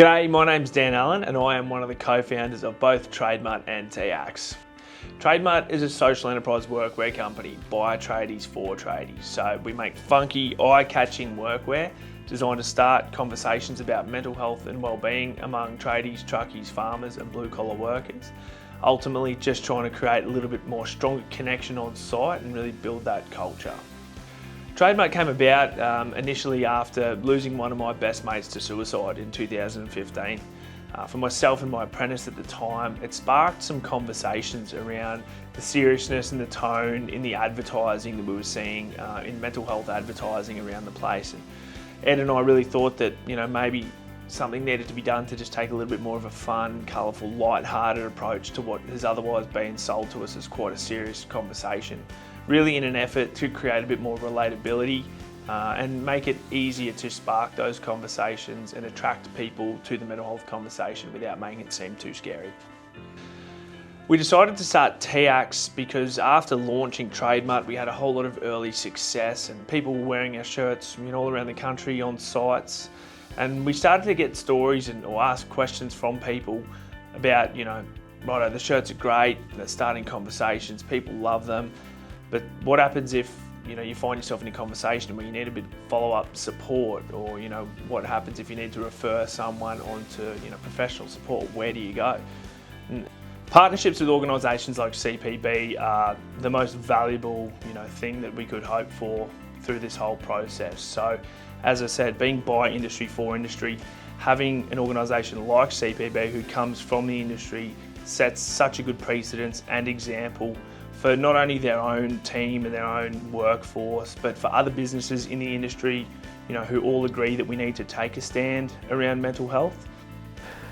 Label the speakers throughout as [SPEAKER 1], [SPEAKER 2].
[SPEAKER 1] G'day, my name's Dan Allen and I am one of the co-founders of both TradeMutt and TIACS. TradeMutt is a social enterprise workwear company by tradies for tradies. So we make funky, eye-catching workwear designed to start conversations about mental health and well-being among tradies, truckies, farmers and blue-collar workers. Ultimately just trying to create a little bit more stronger connection on site and really build that culture. TradeMutt came about initially after losing one of my best mates to suicide in 2015. For myself and my apprentice at the time, it sparked some conversations around the seriousness and the tone in the advertising that we were seeing in mental health advertising around the place. And Ed and I really thought that maybe something needed to be done to just take a little bit more of a fun, colourful, light-hearted approach to what has otherwise been sold to us as quite a serious conversation. Really in an effort to create a bit more relatability and make it easier to spark those conversations and attract people to the mental health conversation without making it seem too scary. We decided to start TIACS because after launching TradeMutt, we had a whole lot of early success and people were wearing our shirts all around the country on sites. And we started to get stories or ask questions from people about, righto, the shirts are great, they're starting conversations, people love them. But what happens if you find yourself in a conversation where you need a bit of follow-up support, or what happens if you need to refer someone onto professional support? Where do you go? And partnerships with organisations like CPB are the most valuable thing that we could hope for through this whole process. So, as I said, being by industry for industry, having an organisation like CPB who comes from the industry sets such a good precedence and example for not only their own team and their own workforce, but for other businesses in the industry, who all agree that we need to take a stand around mental health.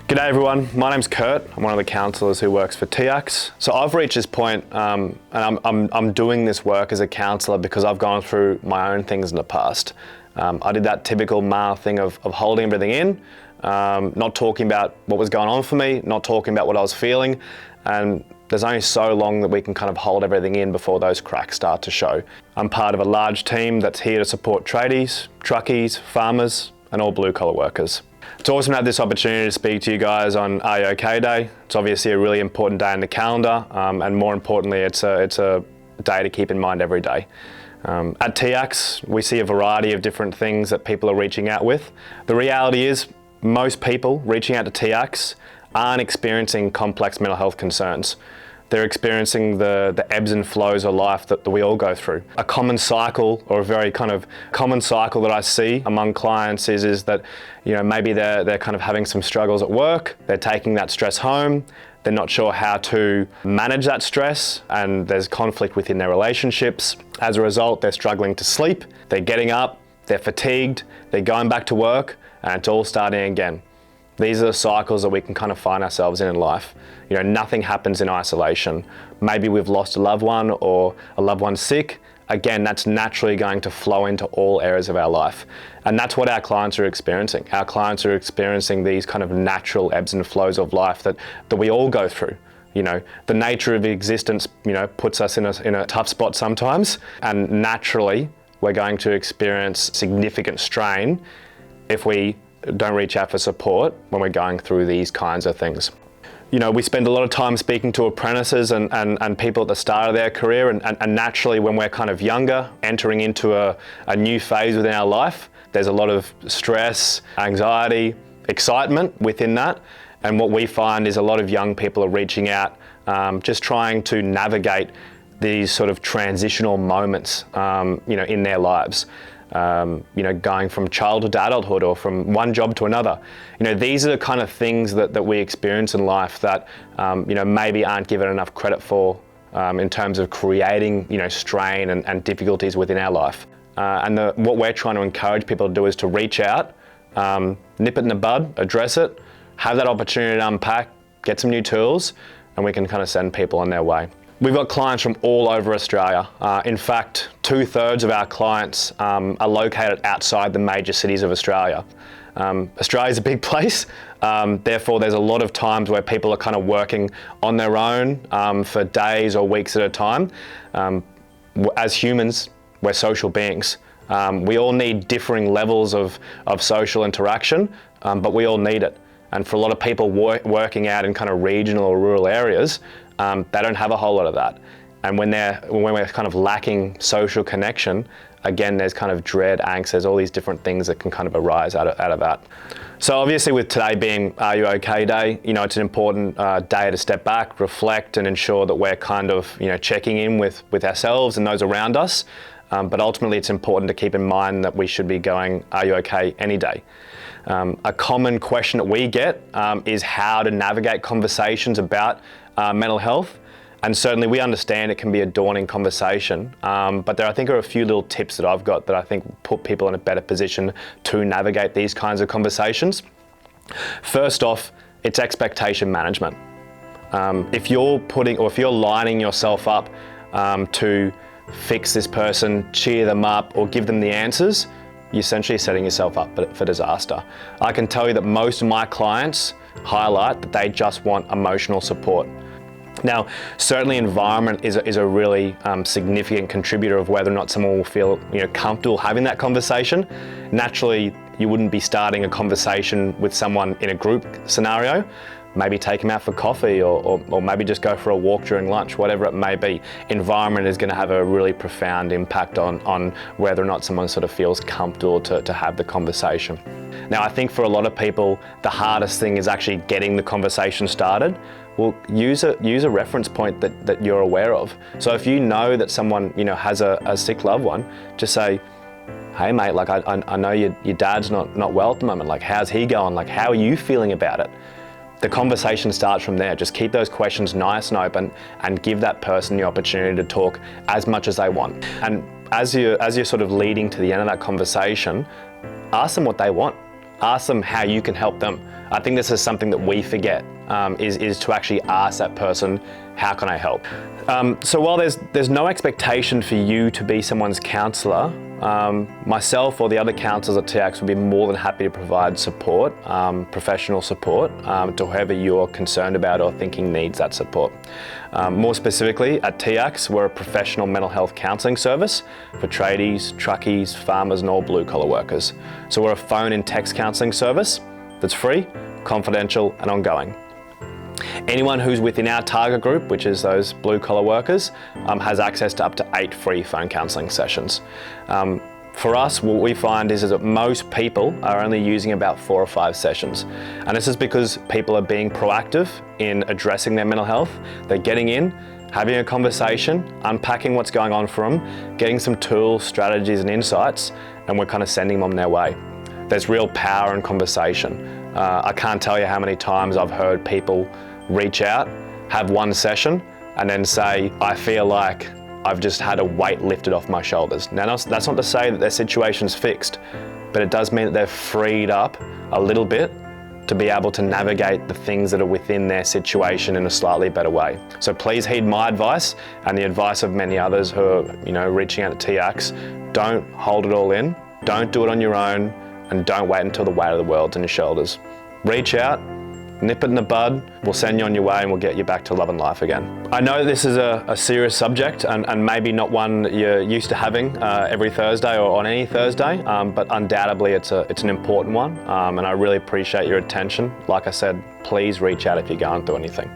[SPEAKER 2] G'day everyone, my name's Kurt. I'm one of the counsellors who works for TIACS. So I've reached this point and I'm doing this work as a counsellor because I've gone through my own things in the past. I did that typical male thing of holding everything in, not talking about what was going on for me, not talking about what I was feeling, and there's only so long that we can kind of hold everything in before those cracks start to show. I'm part of a large team that's here to support tradies, truckies, farmers, and all blue-collar workers. It's awesome to have this opportunity to speak to you guys on Are You OK Day. It's obviously a really important day in the calendar, and more importantly, it's a day to keep in mind every day. At TIACS, we see a variety of different things that people are reaching out with. The reality is, most people reaching out to TIACS aren't experiencing complex mental health concerns. They're experiencing the ebbs and flows of life that we all go through. A common cycle, or a very kind of common cycle that I see among clients is that maybe they're kind of having some struggles at work, they're taking that stress home, they're not sure how to manage that stress, and there's conflict within their relationships. As a result, they're struggling to sleep, they're getting up, they're fatigued, they're going back to work, and it's all starting again. These are the cycles that we can kind of find ourselves in life. Nothing happens in isolation. Maybe we've lost a loved one or a loved one's sick. Again, that's naturally going to flow into all areas of our life. And that's what our clients are experiencing. Our clients are experiencing these kind of natural ebbs and flows of life that we all go through. The nature of existence, puts us in a tough spot sometimes. And naturally, we're going to experience significant strain if we don't reach out for support when we're going through these kinds of things. We spend a lot of time speaking to apprentices and people at the start of their career, and naturally when we're kind of younger, entering into a new phase within our life, there's a lot of stress, anxiety, excitement within that. And what we find is a lot of young people are reaching out, just trying to navigate these sort of transitional moments, in their lives. Going from childhood to adulthood, or from one job to another. These are the kind of things that we experience in life that, maybe aren't given enough credit for in terms of creating, strain and difficulties within our life. What we're trying to encourage people to do is to reach out, nip it in the bud, address it, have that opportunity to unpack, get some new tools, and we can kind of send people on their way. We've got clients from all over Australia. In fact, 2/3 of our clients are located outside the major cities of Australia. Australia's a big place, therefore there's a lot of times where people are kind of working on their own for days or weeks at a time. As humans, we're social beings. We all need differing levels of social interaction, but we all need it. And for a lot of people working out in kind of regional or rural areas, they don't have a whole lot of that. And when we're kind of lacking social connection, again, there's kind of dread, angst, there's all these different things that can kind of arise out of that. So obviously with today being Are You OK Day, it's an important day to step back, reflect and ensure that we're kind of, checking in with ourselves and those around us. But ultimately it's important to keep in mind that we should be going, are you OK any day? A common question that we get is how to navigate conversations about mental health. And certainly we understand it can be a daunting conversation, but I think there are a few little tips that I've got that I think put people in a better position to navigate these kinds of conversations. First off, it's expectation management. If you're lining yourself up to fix this person, cheer them up, or give them the answers, you're essentially setting yourself up for disaster. I can tell you that most of my clients highlight that they just want emotional support. Now, certainly environment is a really significant contributor of whether or not someone will feel comfortable having that conversation. Naturally, you wouldn't be starting a conversation with someone in a group scenario. Maybe take them out for coffee or maybe just go for a walk during lunch, whatever it may be. Environment is going to have a really profound impact on whether or not someone sort of feels comfortable to have the conversation. Now, I think for a lot of people, the hardest thing is actually getting the conversation started. Well, use a reference point that you're aware of. So if you know that someone has a sick loved one, just say, hey mate, like I know your dad's not well at the moment. Like, how's he going? Like, how are you feeling about it? The conversation starts from there. Just keep those questions nice and open and give that person the opportunity to talk as much as they want. And as you're sort of leading to the end of that conversation, ask them what they want. Ask them how you can help them. I think this is something that we forget, is to actually ask that person, how can I help? So while there's no expectation for you to be someone's counsellor, myself or the other counsellors at TIACS would be more than happy to provide support, professional support, to whoever you're concerned about or thinking needs that support. More specifically, at TIACS, we're a professional mental health counselling service for tradies, truckies, farmers and all blue-collar workers. So we're a phone and text counselling service that's free, confidential and ongoing. Anyone who's within our target group, which is those blue-collar workers, has access to up to 8 free phone counselling sessions. For us, what we find is that most people are only using about 4 or 5 sessions. And this is because people are being proactive in addressing their mental health. They're getting in, having a conversation, unpacking what's going on for them, getting some tools, strategies and insights, and we're kind of sending them on their way. There's real power in conversation. I can't tell you how many times I've heard people reach out, have one session, and then say, I feel like I've just had a weight lifted off my shoulders. Now, that's not to say that their situation's fixed, but it does mean that they're freed up a little bit to be able to navigate the things that are within their situation in a slightly better way. So please heed my advice and the advice of many others who are, reaching out to TIACS. Don't hold it all in, don't do it on your own, and don't wait until the weight of the world's on your shoulders. Reach out, nip it in the bud, we'll send you on your way and we'll get you back to love and life again. I know this is a serious subject and maybe not one that you're used to having every Thursday or on any Thursday, but undoubtedly it's an important one, and I really appreciate your attention. Like I said, please reach out if you're going through anything.